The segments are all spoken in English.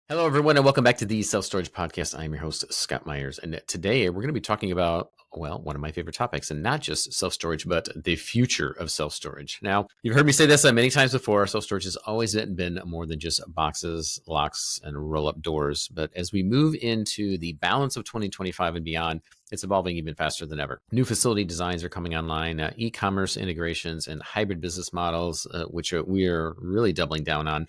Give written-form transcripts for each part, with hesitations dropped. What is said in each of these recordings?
Hello, everyone, and welcome back to the Self Storage Podcast. I'm your host, Scott Meyers. And today we're going to be talking about, one of my favorite topics, and not just self storage, but the future of self storage. Now, you've heard me say this many times before. Self storage has always been more than just boxes, locks, and roll up doors. But as we move into the balance of 2025 and beyond, it's evolving even faster than ever. New facility designs are coming online, e-commerce integrations and hybrid business models, which we are really doubling down on,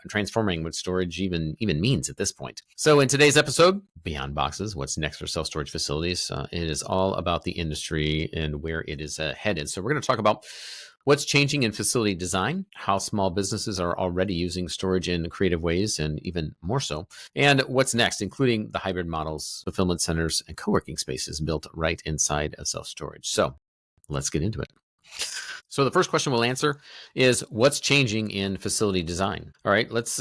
transforming what storage even means at this point. So in today's episode, Beyond Boxes, what's next for self-storage facilities? It is all about the industry and where it is headed. So we're going to talk about what's changing in facility design, how small businesses are already using storage in creative ways, and even more so, and what's next, including the hybrid models, fulfillment centers, and co-working spaces built right inside of self-storage. So let's get into it. So the first question we'll answer is what's changing in facility design. All right, let's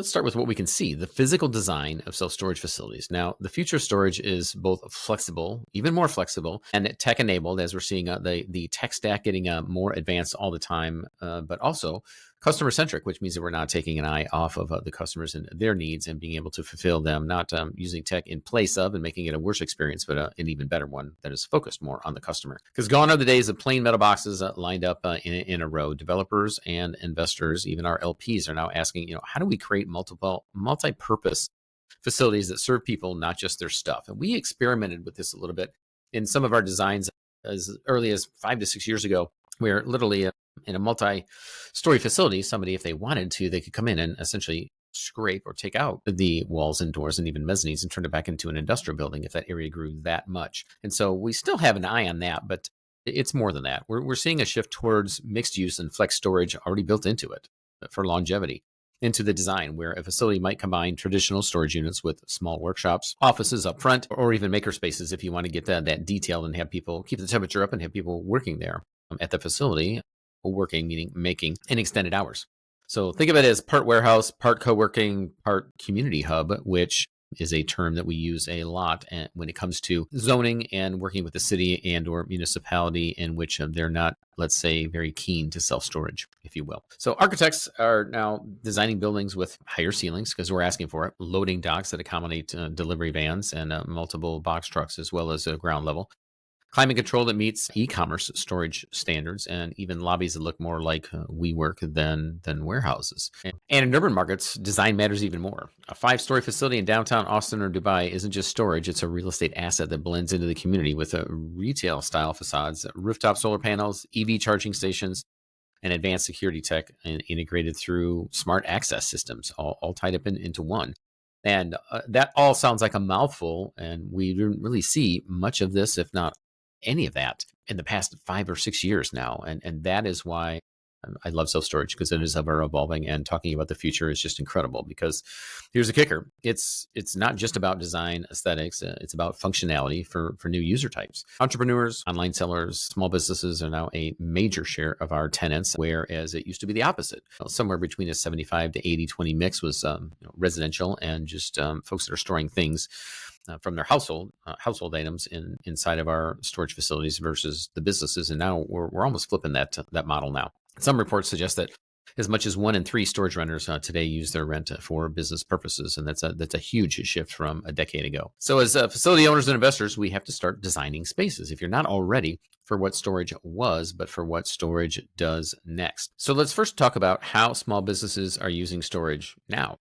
start with what we can see, the physical design of self-storage facilities. Now, the future of storage is both flexible, even more flexible, and tech-enabled, as we're seeing the tech stack getting more advanced all the time, but also customer-centric, which means that we're not taking an eye off of the customers and their needs and being able to fulfill them, not using tech in place of and making it a worse experience, but an even better one that is focused more on the customer. Because gone are the days of plain metal boxes lined up in a row. Developers and investors, even our LPs, are now asking, how do we create multi-purpose facilities that serve people, not just their stuff? And we experimented with this a little bit in some of our designs as early as 5 to 6 years ago, where literally in a multi-story facility, somebody, if they wanted to, they could come in and essentially scrape or take out the walls and doors and even mezzanines and turn it back into an industrial building if that area grew that much. And so we still have an eye on that, but it's more than that. We're seeing a shift towards mixed use and flex storage already built into it for longevity, into the design, where a facility might combine traditional storage units with small workshops, offices up front, or even maker spaces if you want to get that detailed and have people keep the temperature up and have people working there at the facility. Working, meaning making in extended hours. So think of it as part warehouse, part co-working, part community hub, which is a term that we use a lot when it comes to zoning and working with the city and or municipality in which they're not, let's say, very keen to self-storage, if you will. So architects are now designing buildings with higher ceilings because we're asking for it, loading docks that accommodate delivery vans and multiple box trucks, as well as ground level. Climate control that meets e-commerce storage standards, and even lobbies that look more like WeWork than warehouses. And in urban markets, design matters even more. A 5-story facility in downtown Austin or Dubai isn't just storage, it's a real estate asset that blends into the community with retail-style facades, rooftop solar panels, EV charging stations, and advanced security tech integrated through smart access systems, all tied up into one. And that all sounds like a mouthful, and we didn't really see much of this, if not any of that, in the past 5 or 6 years now. And that is why I love self-storage, because it is ever evolving, and talking about the future is just incredible. Because here's the kicker. It's not just about design aesthetics. It's about functionality for new user types. Entrepreneurs, online sellers, small businesses are now a major share of our tenants, whereas it used to be the opposite. Somewhere between a 75 to 80-20 mix was residential and just folks that are storing things from their household items inside of our storage facilities versus the businesses. And now we're almost flipping that model now. Some reports suggest that as much as 1 in 3 storage renters today use their rent for business purposes, and that's a huge shift from a decade ago. So as facility owners and investors, we have to start designing spaces, if you're not already, for what storage was, but for what storage does next. So let's first talk about how small businesses are using storage now.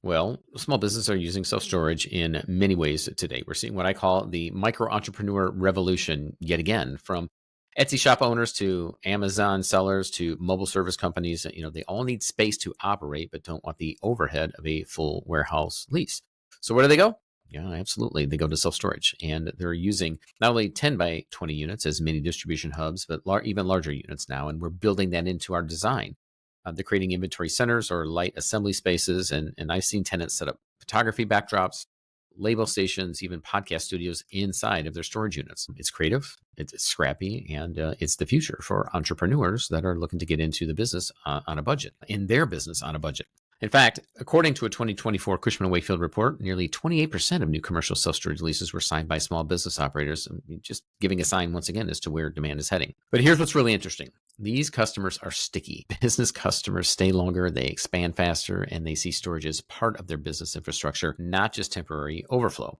Well, small businesses are using self-storage in many ways today. We're seeing what I call the micro-entrepreneur revolution yet again, from Etsy shop owners to Amazon sellers to mobile service companies. They all need space to operate, but don't want the overhead of a full warehouse lease. So where do they go? Yeah, absolutely. They go to self-storage, and they're using not only 10 by 20 units as mini distribution hubs, but even larger units now. And we're building that into our design. They're creating inventory centers or light assembly spaces. And I've seen tenants set up photography backdrops, label stations, even podcast studios inside of their storage units. It's creative, it's scrappy, and it's the future for entrepreneurs that are looking to get into the business on a budget, in their business on a budget. In fact, according to a 2024 Cushman & Wakefield report, nearly 28% of new commercial self-storage leases were signed by small business operators, just giving a sign once again as to where demand is heading. But here's what's really interesting. These customers are sticky. Business customers stay longer, they expand faster, and they see storage as part of their business infrastructure, not just temporary overflow.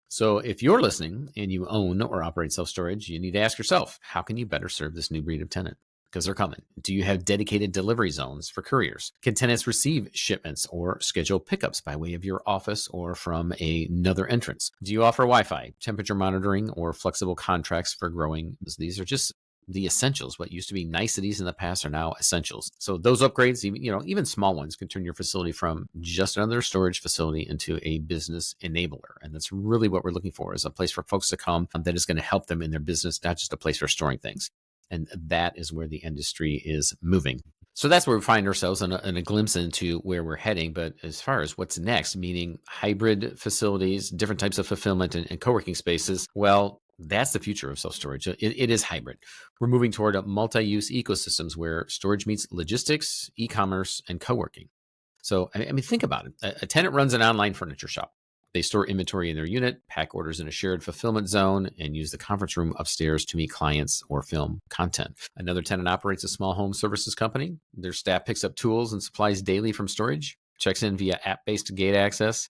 So if you're listening and you own or operate self-storage, you need to ask yourself, how can you better serve this new breed of tenant? Because they're coming. Do you have dedicated delivery zones for couriers? Can tenants receive shipments or schedule pickups by way of your office or from another entrance? Do you offer Wi-Fi, temperature monitoring, or flexible contracts for growing? These are just the essentials. What used to be niceties in the past are now essentials. So those upgrades, even small ones, can turn your facility from just another storage facility into a business enabler. And that's really what we're looking for, is a place for folks to come that is going to help them in their business, not just a place for storing things. And that is where the industry is moving. So that's where we find ourselves in a glimpse into where we're heading. But as far as what's next, meaning hybrid facilities, different types of fulfillment and co-working spaces, well, that's the future of self-storage. It is hybrid. We're moving toward a multi-use ecosystems where storage meets logistics, e-commerce, and co-working. So, I mean, think about it. A tenant runs an online furniture shop. They store inventory in their unit, pack orders in a shared fulfillment zone, and use the conference room upstairs to meet clients or film content. Another tenant operates a small home services company. Their staff picks up tools and supplies daily from storage, checks in via app-based gate access,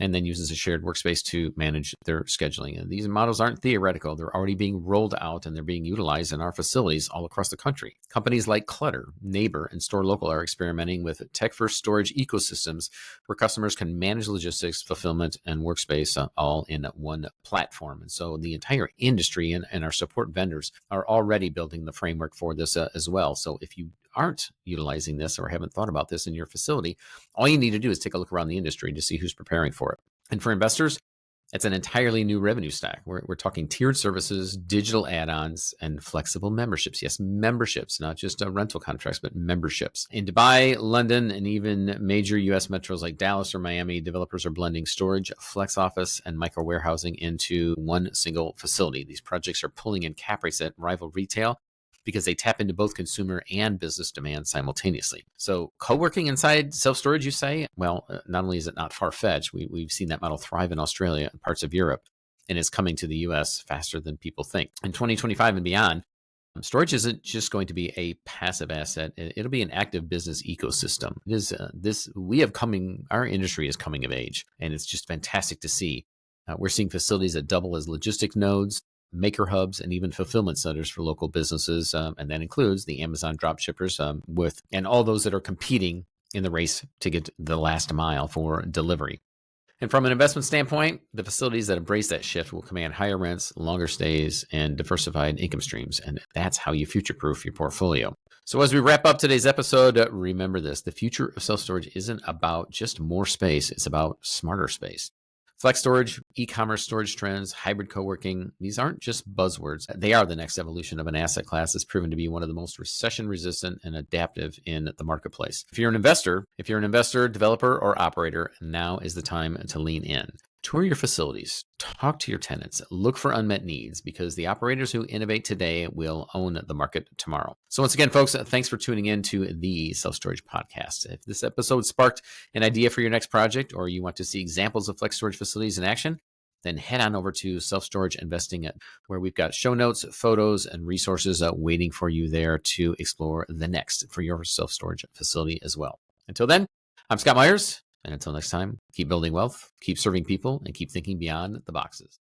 and then uses a shared workspace to manage their scheduling. And these models aren't theoretical. They're already being rolled out and they're being utilized in our facilities all across the country. Companies like Clutter, Neighbor, and Store Local are experimenting with tech-first storage ecosystems where customers can manage logistics, fulfillment, and workspace all in one platform. And so the entire industry and our support vendors are already building the framework for this as well. So if you aren't utilizing this or haven't thought about this in your facility, all you need to do is take a look around the industry to see who's preparing for it. And for investors, it's an entirely new revenue stack. We're talking tiered services, digital add-ons, and flexible memberships. Yes, memberships, not just rental contracts, but memberships. In Dubai, London, and even major U.S. metros like Dallas or Miami, developers are blending storage, flex office, and micro warehousing into one single facility. These projects are pulling in cap rates that rival retail because they tap into both consumer and business demand simultaneously. So co-working inside self-storage, you say? Well, not only is it not far-fetched, we've seen that model thrive in Australia and parts of Europe, and it's coming to the US faster than people think. In 2025 and beyond, storage isn't just going to be a passive asset. It'll be an active business ecosystem. It is our industry is coming of age, and it's just fantastic to see. We're seeing facilities that double as logistic nodes, maker hubs, and even fulfillment centers for local businesses. And that includes the Amazon drop shippers and all those that are competing in the race to get the last mile for delivery. And from an investment standpoint, the facilities that embrace that shift will command higher rents, longer stays, and diversified income streams. And that's how you future-proof your portfolio. So as we wrap up today's episode, remember this: the future of self-storage isn't about just more space. It's about smarter space. Flex storage, e-commerce storage trends, hybrid co-working, these aren't just buzzwords. They are the next evolution of an asset class that's proven to be one of the most recession-resistant and adaptive in the marketplace. If you're an investor, developer, or operator, now is the time to lean in. Tour your facilities, talk to your tenants, look for unmet needs, because the operators who innovate today will own the market tomorrow. So once again, folks, thanks for tuning in to the Self Storage Podcast. If this episode sparked an idea for your next project, or you want to see examples of flex storage facilities in action, then head on over to Self Storage Investing, where we've got show notes, photos, and resources waiting for you there to explore the next for your self-storage facility as well. Until then, I'm Scott Meyers. And until next time, keep building wealth, keep serving people, and keep thinking beyond the boxes.